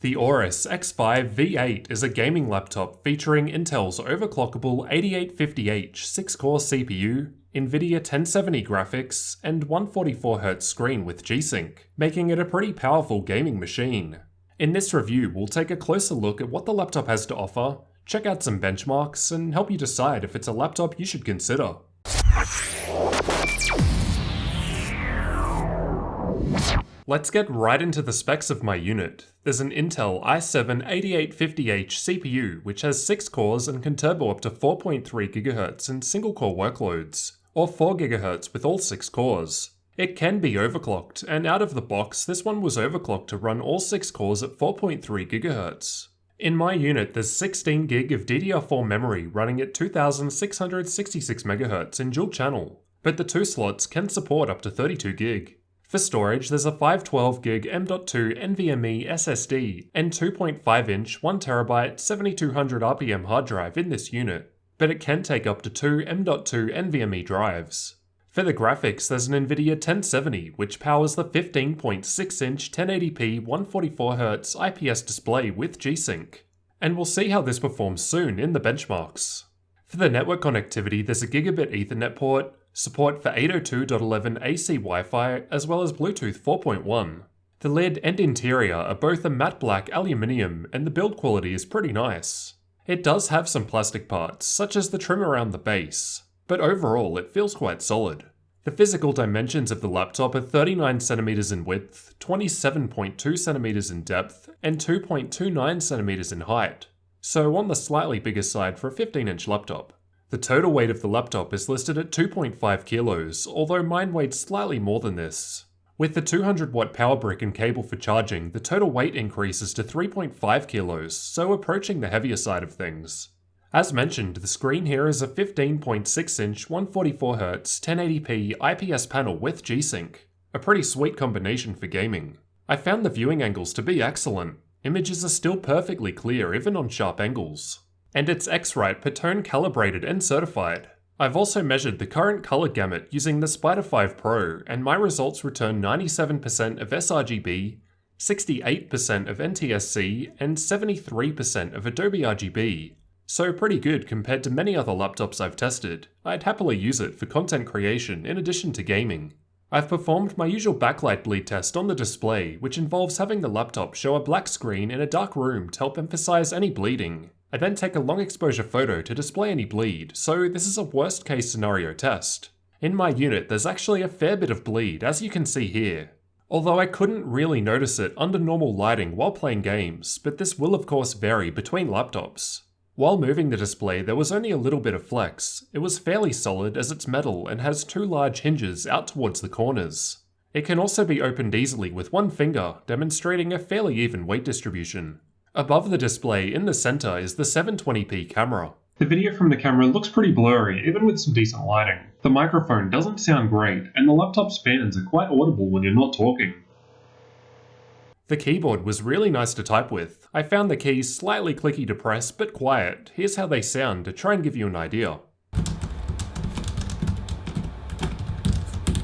The Aorus X5 V8 is a gaming laptop featuring Intel's overclockable 8850H 6-core CPU, Nvidia 1070 graphics, and 144Hz screen with G-Sync, making it a pretty powerful gaming machine. In this review, we'll take a closer look at what the laptop has to offer, check out some benchmarks, and help you decide if it's a laptop you should consider. Let's get right into the specs of my unit. There's an Intel i7 8850H CPU which has 6 cores and can turbo up to 4.3 GHz in single-core workloads, or 4 GHz with all 6 cores. It can be overclocked, and out of the box this one was overclocked to run all 6 cores at 4.3 GHz. In my unit there's 16 GB of DDR4 memory running at 2666 MHz in dual channel, but the 2 slots can support up to 32 GB. For storage, there's a 512GB M.2 NVMe SSD and 2.5-inch 1TB 7200 RPM hard drive in this unit, but it can take up to 2 M.2 NVMe drives. For the graphics, there's an Nvidia 1070 which powers the 15.6-inch 1080p 144Hz IPS display with G-Sync, and we'll see how this performs soon in the benchmarks. For the network connectivity, there's a gigabit Ethernet port, support for 802.11 AC Wi-Fi, as well as Bluetooth 4.1. The lid and interior are both a matte black aluminium, and the build quality is pretty nice. It does have some plastic parts, such as the trim around the base, but overall it feels quite solid. The physical dimensions of the laptop are 39cm in width, 27.2cm in depth, and 2.29cm in height, so on the slightly bigger side for a 15-inch laptop. The total weight of the laptop is listed at 2.5 kilos, although mine weighed slightly more than this. With the 200-watt power brick and cable for charging, the total weight increases to 3.5 kilos, so approaching the heavier side of things. As mentioned, the screen here is a 15.6-inch 144Hz 1080p IPS panel with G-Sync, a pretty sweet combination for gaming. I found the viewing angles to be excellent. Images are still perfectly clear even on sharp angles. And it's X-Rite per tone calibrated and certified. I've also measured the current color gamut using the Spider 5 Pro, and my results return 97% of sRGB, 68% of NTSC, and 73% of Adobe RGB. So pretty good compared to many other laptops I've tested. I'd happily use it for content creation in addition to gaming. I've performed my usual backlight bleed test on the display, which involves having the laptop show a black screen in a dark room to help emphasize any bleeding. I then take a long exposure photo to display any bleed, so this is a worst case scenario test. In my unit there's actually a fair bit of bleed, as you can see here. Although I couldn't really notice it under normal lighting while playing games, but this will of course vary between laptops. While moving the display there was only a little bit of flex. It was fairly solid as it's metal and has 2 large hinges out towards the corners. It can also be opened easily with one finger, demonstrating a fairly even weight distribution. Above the display in the center is the 720p camera. The video from the camera looks pretty blurry, even with some decent lighting. The microphone doesn't sound great, and the laptop's fans are quite audible when you're not talking. The keyboard was really nice to type with. I found the keys slightly clicky to press, but quiet. Here's how they sound to try and give you an idea.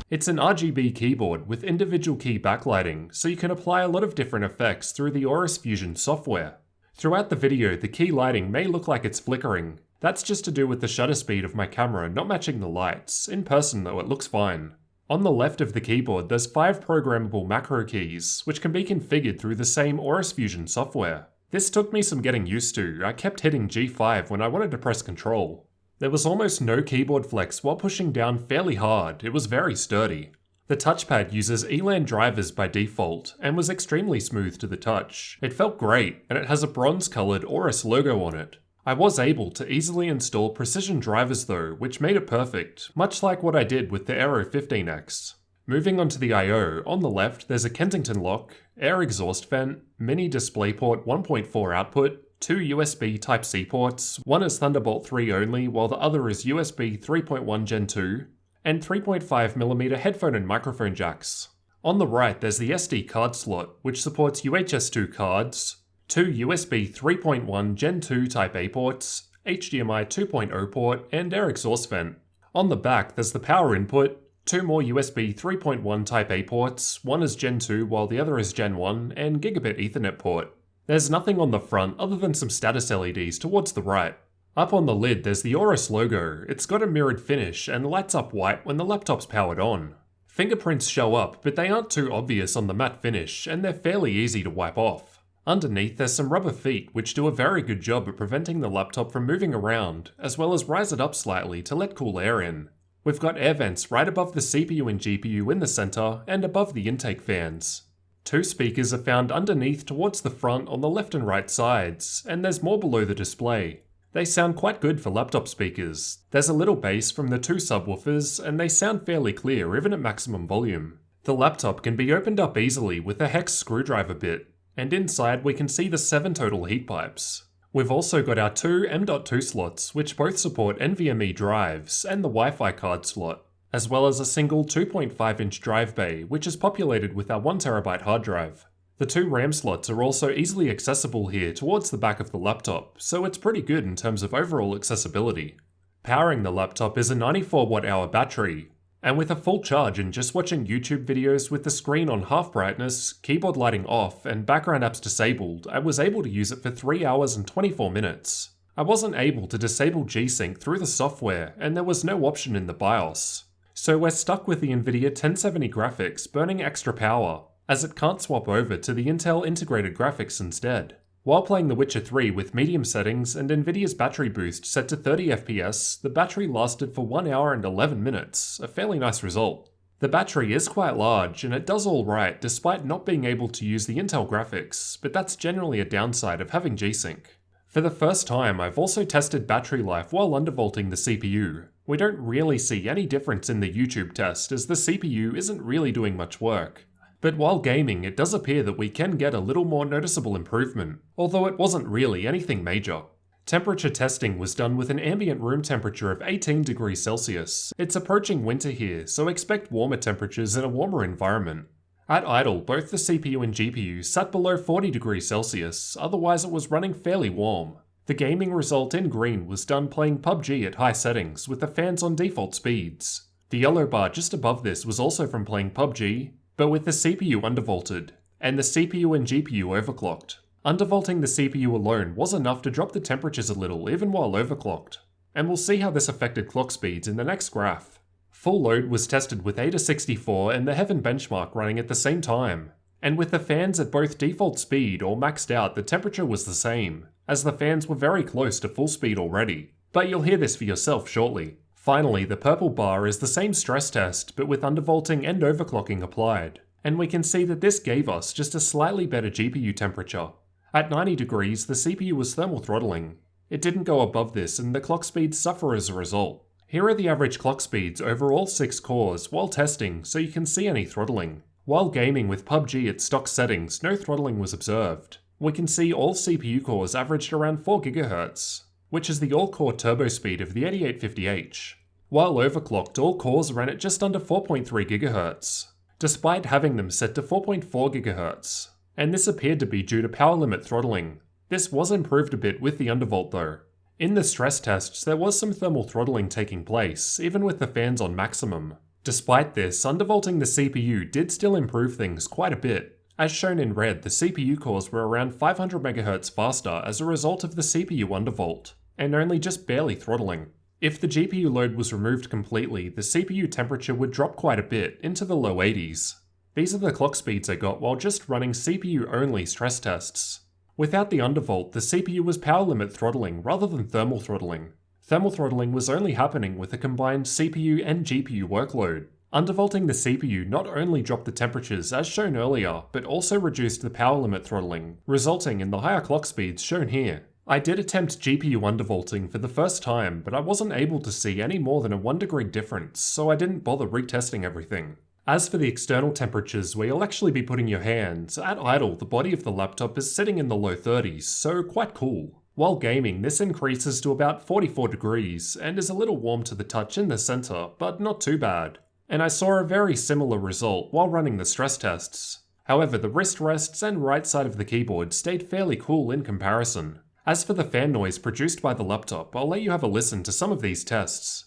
It's an RGB keyboard with individual key backlighting, so you can apply a lot of different effects through the Aorus Fusion software. Throughout the video, the key lighting may look like it's flickering. That's just to do with the shutter speed of my camera not matching the lights. In person though, it looks fine. On the left of the keyboard, there's 5 programmable macro keys, which can be configured through the same Aorus Fusion software. This took me some getting used to. I kept hitting G5 when I wanted to press Control. There was almost no keyboard flex while pushing down fairly hard. It was very sturdy. The touchpad uses ELAN drivers by default and was extremely smooth to the touch. It felt great, and it has a bronze-colored Aorus logo on it. I was able to easily install precision drivers though, which made it perfect, much like what I did with the Aero 15X. Moving on to the I/O, on the left there's a Kensington lock, air exhaust vent, mini DisplayPort 1.4 output, 2 USB Type-C ports, one is Thunderbolt 3 only while the other is USB 3.1 Gen 2, and 3.5mm headphone and microphone jacks. On the right there's the SD card slot, which supports UHS-2 cards, 2 USB 3.1 Gen 2 Type-A ports, HDMI 2.0 port, and air exhaust vent. On the back there's the power input, 2 more USB 3.1 Type-A ports, one is Gen 2 while the other is Gen 1, and gigabit Ethernet port. There's nothing on the front other than some status LEDs towards the right. Up on the lid there's the Aorus logo. It's got a mirrored finish and lights up white when the laptop's powered on. Fingerprints show up, but they aren't too obvious on the matte finish, and they're fairly easy to wipe off. Underneath there's some rubber feet which do a very good job at preventing the laptop from moving around, as well as rise it up slightly to let cool air in. We've got air vents right above the CPU and GPU in the center, and above the intake fans. 2 speakers are found underneath towards the front on the left and right sides, and there's more below the display. They sound quite good for laptop speakers. There's a little bass from the 2 subwoofers, and they sound fairly clear even at maximum volume. The laptop can be opened up easily with a hex screwdriver bit, and inside we can see the 7 total heat pipes. We've also got our 2 M.2 slots, which both support NVMe drives, and the Wi-Fi card slot, as well as a single 2.5-inch drive bay, which is populated with our 1TB hard drive. The 2 RAM slots are also easily accessible here towards the back of the laptop, so it's pretty good in terms of overall accessibility. Powering the laptop is a 94 watt-hour battery, and with a full charge and just watching YouTube videos with the screen on half brightness, keyboard lighting off, and background apps disabled, I was able to use it for 3 hours and 24 minutes. I wasn't able to disable G-Sync through the software, and there was no option in the BIOS. So we're stuck with the Nvidia 1070 graphics burning extra power, as it can't swap over to the Intel integrated graphics instead. While playing The Witcher 3 with medium settings and Nvidia's battery boost set to 30 FPS, the battery lasted for 1 hour and 11 minutes, a fairly nice result. The battery is quite large and it does alright despite not being able to use the Intel graphics, but that's generally a downside of having G-Sync. For the first time, I've also tested battery life while undervolting the CPU. We don't really see any difference in the YouTube test as the CPU isn't really doing much work. But while gaming, it does appear that we can get a little more noticeable improvement, although it wasn't really anything major. Temperature testing was done with an ambient room temperature of 18 degrees Celsius. It's approaching winter here, so expect warmer temperatures in a warmer environment. At idle, both the CPU and GPU sat below 40 degrees Celsius, otherwise it was running fairly warm. The gaming result in green was done playing PUBG at high settings with the fans on default speeds. The yellow bar just above this was also from playing PUBG, but with the CPU undervolted, and the CPU and GPU overclocked. Undervolting the CPU alone was enough to drop the temperatures a little even while overclocked, and we'll see how this affected clock speeds in the next graph. Full load was tested with Ada 64 and the Heaven benchmark running at the same time, and with the fans at both default speed or maxed out the temperature was the same, as the fans were very close to full speed already, but you'll hear this for yourself shortly. Finally, the purple bar is the same stress test, but with undervolting and overclocking applied, and we can see that this gave us just a slightly better GPU temperature. At 90 degrees, the CPU was thermal throttling. It didn't go above this, and the clock speeds suffer as a result. Here are the average clock speeds over all 6 cores while testing, so you can see any throttling. While gaming with PUBG at stock settings, no throttling was observed. We can see all CPU cores averaged around 4 GHz. Which is the all-core turbo speed of the 8850H. While overclocked, all cores ran at just under 4.3 GHz, despite having them set to 4.4 GHz, and this appeared to be due to power limit throttling. This was improved a bit with the undervolt though. In the stress tests, there was some thermal throttling taking place, even with the fans on maximum. Despite this, undervolting the CPU did still improve things quite a bit. As shown in red, the CPU cores were around 500 MHz faster as a result of the CPU undervolt, and only just barely throttling. If the GPU load was removed completely, the CPU temperature would drop quite a bit, into the low 80s. These are the clock speeds I got while just running CPU-only stress tests. Without the undervolt, the CPU was power limit throttling rather than thermal throttling. Thermal throttling was only happening with a combined CPU and GPU workload. Undervolting the CPU not only dropped the temperatures as shown earlier, but also reduced the power limit throttling, resulting in the higher clock speeds shown here. I did attempt GPU undervolting for the first time, but I wasn't able to see any more than a 1 degree difference, so I didn't bother retesting everything. As for the external temperatures where you'll actually be putting your hands, at idle the body of the laptop is sitting in the low 30s, so quite cool. While gaming, this increases to about 44 degrees, and is a little warm to the touch in the center, but not too bad. And I saw a very similar result while running the stress tests. However, the wrist rests and right side of the keyboard stayed fairly cool in comparison. As for the fan noise produced by the laptop, I'll let you have a listen to some of these tests.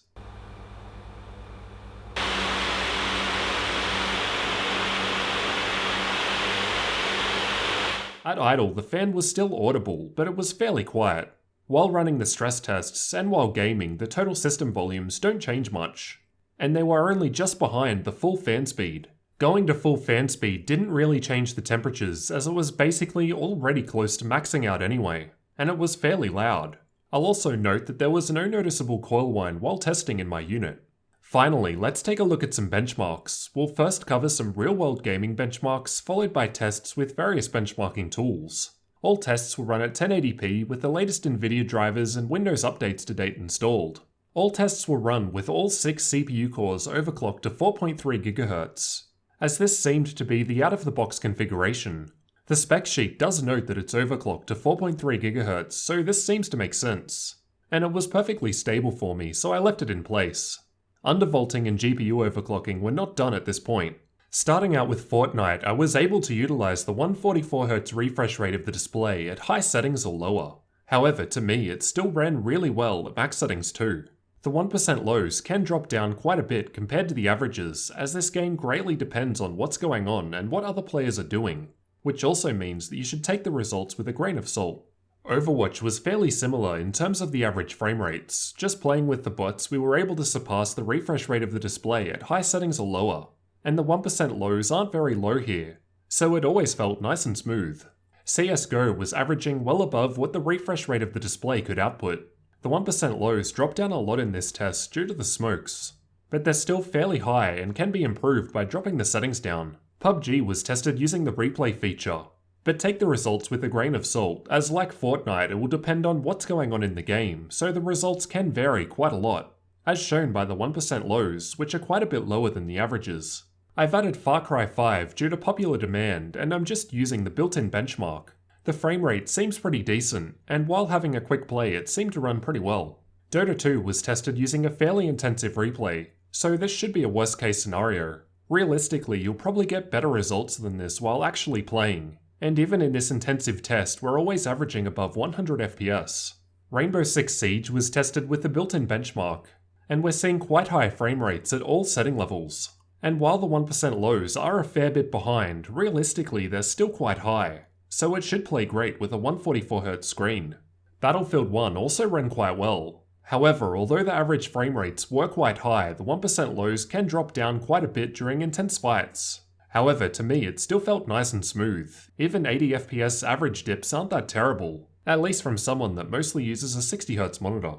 At idle, the fan was still audible, but it was fairly quiet. While running the stress tests and while gaming, the total system volumes don't change much. And they were only just behind the full fan speed. Going to full fan speed didn't really change the temperatures, as it was basically already close to maxing out anyway, and it was fairly loud. I'll also note that there was no noticeable coil whine while testing in my unit. Finally, let's take a look at some benchmarks. We'll first cover some real-world gaming benchmarks, followed by tests with various benchmarking tools. All tests will run at 1080p with the latest Nvidia drivers and Windows updates to date installed. All tests will run with all 6 CPU cores overclocked to 4.3 GHz. As this seemed to be the out-of-the-box configuration, the spec sheet does note that it's overclocked to 4.3 GHz, so this seems to make sense. And it was perfectly stable for me, so I left it in place. Undervolting and GPU overclocking were not done at this point. Starting out with Fortnite, I was able to utilize the 144Hz refresh rate of the display at high settings or lower. However, to me, it still ran really well at max settings too. The 1% lows can drop down quite a bit compared to the averages, as this game greatly depends on what's going on and what other players are doing, which also means that you should take the results with a grain of salt. Overwatch was fairly similar in terms of the average frame rates. Just playing with the bots, we were able to surpass the refresh rate of the display at high settings or lower, and the 1% lows aren't very low here, so it always felt nice and smooth. CSGO was averaging well above what the refresh rate of the display could output. The 1% lows dropped down a lot in this test due to the smokes, but they're still fairly high and can be improved by dropping the settings down. PUBG was tested using the replay feature, but take the results with a grain of salt, as like Fortnite it will depend on what's going on in the game, so the results can vary quite a lot, as shown by the 1% lows, which are quite a bit lower than the averages. I've added Far Cry 5 due to popular demand, and I'm just using the built-in benchmark. The frame rate seems pretty decent, and while having a quick play it seemed to run pretty well. Dota 2 was tested using a fairly intensive replay, so this should be a worst case scenario. Realistically, you'll probably get better results than this while actually playing, and even in this intensive test we're always averaging above 100 FPS. Rainbow Six Siege was tested with the built-in benchmark, and we're seeing quite high frame rates at all setting levels. And while the 1% lows are a fair bit behind, realistically they're still quite high, so it should play great with a 144Hz screen. Battlefield 1 also ran quite well. However, although the average frame rates were quite high, the 1% lows can drop down quite a bit during intense fights. However, to me it still felt nice and smooth. Even 80 FPS average dips aren't that terrible, at least from someone that mostly uses a 60Hz monitor.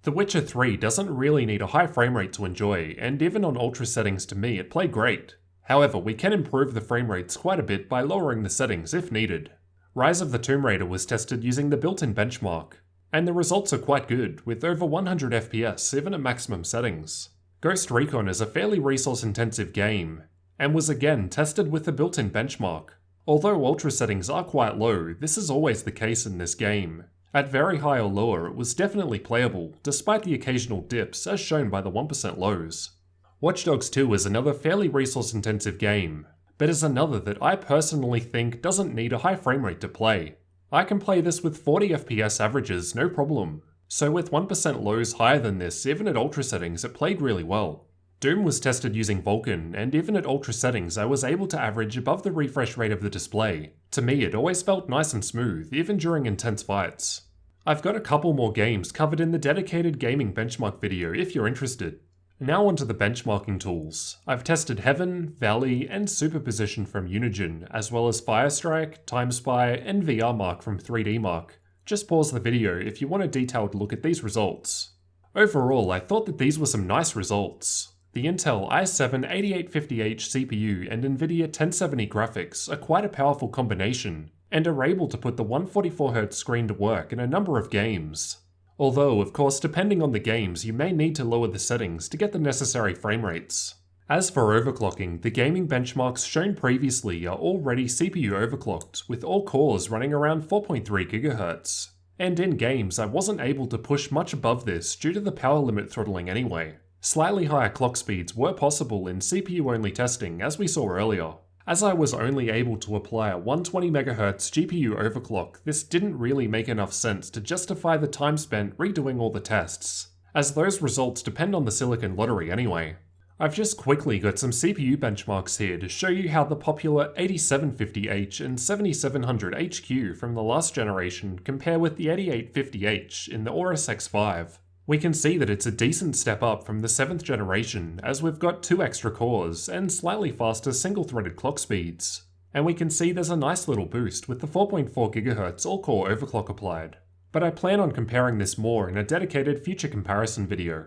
The Witcher 3 doesn't really need a high frame rate to enjoy, and even on ultra settings to me it played great. However, we can improve the frame rates quite a bit by lowering the settings if needed. Rise of the Tomb Raider was tested using the built-in benchmark, and the results are quite good, with over 100 FPS even at maximum settings. Ghost Recon is a fairly resource-intensive game, and was again tested with the built-in benchmark. Although ultra settings are quite low, this is always the case in this game. At very high or lower, it was definitely playable, despite the occasional dips as shown by the 1% lows. Watch Dogs 2 is another fairly resource-intensive game, but is another that I personally think doesn't need a high frame rate to play. I can play this with 40 FPS averages no problem, so with 1% lows higher than this, even at ultra settings it played really well. Doom was tested using Vulkan, and even at ultra settings I was able to average above the refresh rate of the display. To me it always felt nice and smooth, even during intense fights. I've got a couple more games covered in the dedicated gaming benchmark video if you're interested. Now onto the benchmarking tools. I've tested Heaven, Valley, and Superposition from Unigine, as well as Firestrike, TimeSpy, and VRMark from 3DMark. Just pause the video if you want a detailed look at these results. Overall, I thought that these were some nice results. The Intel i7-8850H CPU and Nvidia 1070 graphics are quite a powerful combination, and are able to put the 144Hz screen to work in a number of games. Although, of course, depending on the games, you may need to lower the settings to get the necessary frame rates. As for overclocking, the gaming benchmarks shown previously are already CPU overclocked, with all cores running around 4.3 GHz. And in games, I wasn't able to push much above this due to the power limit throttling anyway. Slightly higher clock speeds were possible in CPU-only testing, as we saw earlier. As I was only able to apply a 120 MHz GPU overclock, this didn't really make enough sense to justify the time spent redoing all the tests, as those results depend on the silicon lottery anyway. I've just quickly got some CPU benchmarks here to show you how the popular 8750H and 7700HQ from the last generation compare with the 8850H in the Aorus X5. We can see that it's a decent step up from the 7th generation, as we've got 2 extra cores and slightly faster single-threaded clock speeds. And we can see there's a nice little boost with the 4.4 GHz all-core overclock applied. But I plan on comparing this more in a dedicated future comparison video.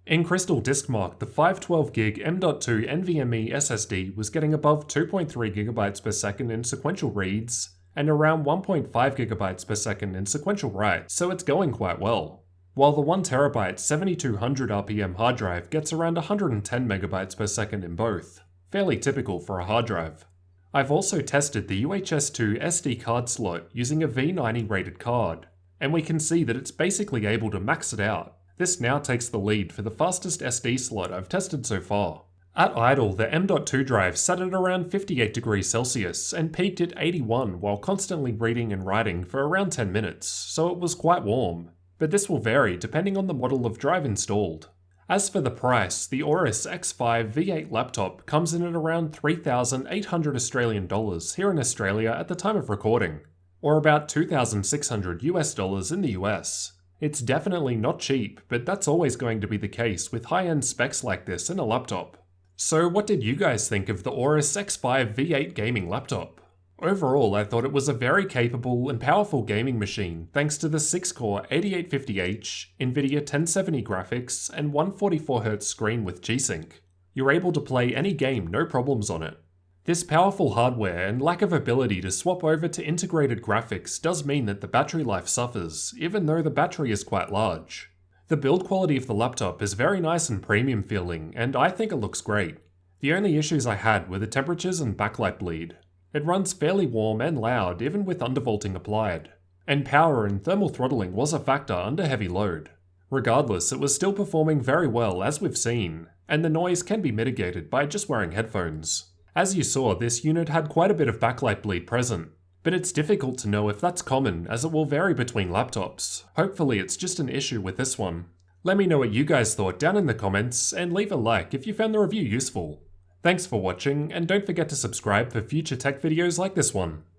In Crystal Diskmark, the 512GB M.2 NVMe SSD was getting above 2.3GB per second in sequential reads, and around 1.5GB per second in sequential writes, so it's going quite well. While the 1TB 7200 RPM hard drive gets around 110MB per second in both, fairly typical for a hard drive. I've also tested the UHS-2 SD card slot using a V90 rated card, and we can see that it's basically able to max it out. This now takes the lead for the fastest SD slot I've tested so far. At idle, the M.2 drive sat at around 58 degrees Celsius and peaked at 81 while constantly reading and writing for around 10 minutes, so it was quite warm. But this will vary depending on the model of drive installed. As for the price, the Aorus X5 V8 laptop comes in at around $3,800 Australian dollars here in Australia at the time of recording, or about $2,600 US dollars in the US. It's definitely not cheap, but that's always going to be the case with high-end specs like this in a laptop. So what did you guys think of the Aorus X5 V8 gaming laptop? Overall, I thought it was a very capable and powerful gaming machine thanks to the 6-core 8850H, Nvidia 1070 graphics, and 144Hz screen with G-Sync. You're able to play any game no problems on it. This powerful hardware and lack of ability to swap over to integrated graphics does mean that the battery life suffers, even though the battery is quite large. The build quality of the laptop is very nice and premium feeling, and I think it looks great. The only issues I had were the temperatures and backlight bleed. It runs fairly warm and loud even with undervolting applied, and power and thermal throttling was a factor under heavy load. Regardless, it was still performing very well as we've seen, and the noise can be mitigated by just wearing headphones. As you saw, this unit had quite a bit of backlight bleed present, but it's difficult to know if that's common as it will vary between laptops. Hopefully it's just an issue with this one. Let me know what you guys thought down in the comments, and leave a like if you found the review useful. Thanks for watching, and don't forget to subscribe for future tech videos like this one.